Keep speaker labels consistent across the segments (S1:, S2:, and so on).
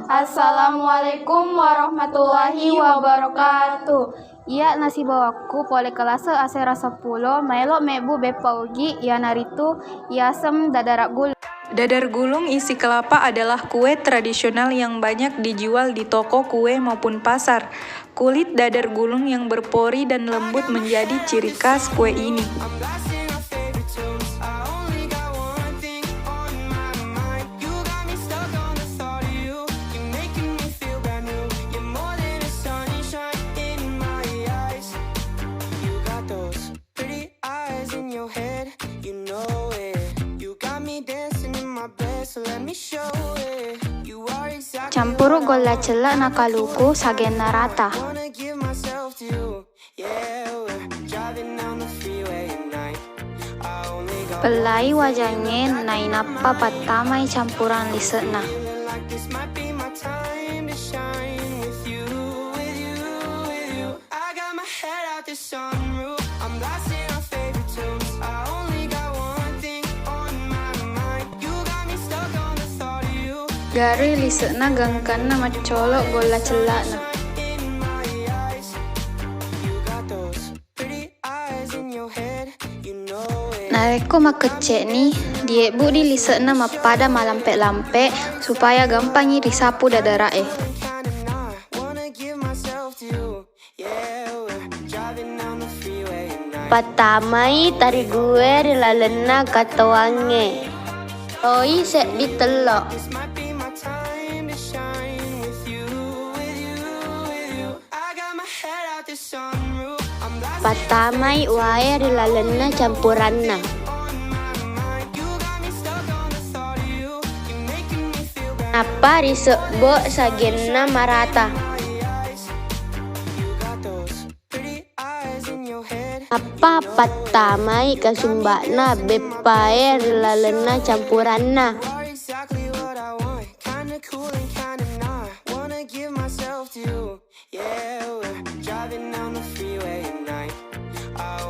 S1: Assalamualaikum warahmatullahi wabarakatuh. Iya nasi bawaku pole kelas asera 10 melo mebu bepa ugi ya naritu ya asem dadarak gulung.
S2: Dadar gulung isi kelapa adalah kue tradisional yang banyak dijual di toko kue maupun pasar. Kulit dadar gulung yang berpori dan lembut menjadi ciri khas kue ini.
S1: Campuru golla celak nakaluku sagena rata. Pelai wajahnya nai napa patamai campuran lisekna. Dari lisekna gangkana macolok golla celakna. Nareko makecek nih, diebu di lisekna mapada malampe-lampe supaya gampang disapu dadarae.
S3: Patamai tari gue rilalena katawange. Oi sek ditelok. Patamai wae rilalena campuranna. Apa risebo sagenna marata. Apa patamai kasumbakna bepae rilalena campuranna.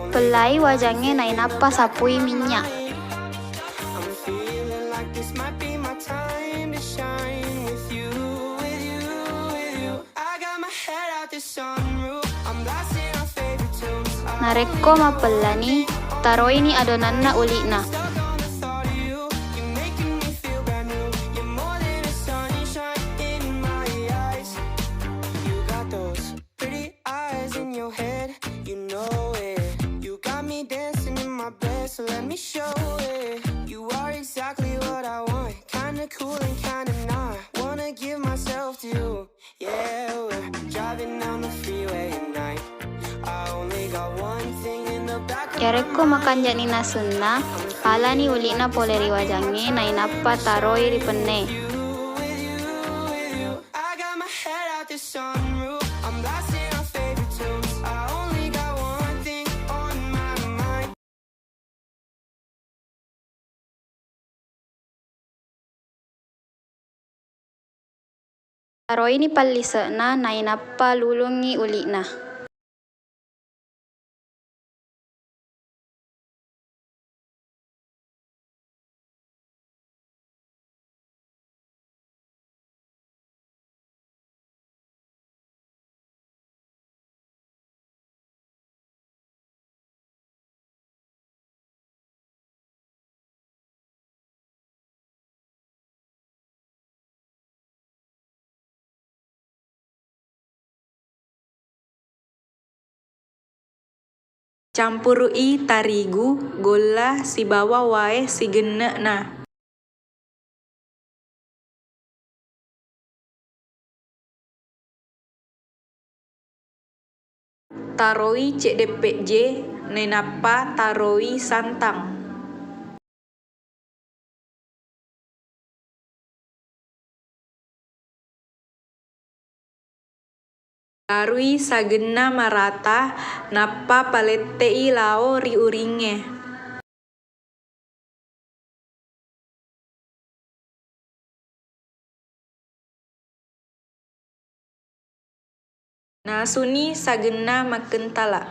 S1: Pelai wajahnya nai napa sapui minyak. Nareko mapelani taro ini adonanna ulikna. Yareko makan jani nasunna, pala ni ulikna poleri wajange nai napa taroi di penne. Taroi ni pallisekna nai napa lulungi ulikna.
S2: Campurui tarigu golla sibawa wae sigenna. Taroi cek DPJ nenapa taroi santang. Garui sagenna marata napa paletei lao ri uringe. Nasuni sagenna makentala.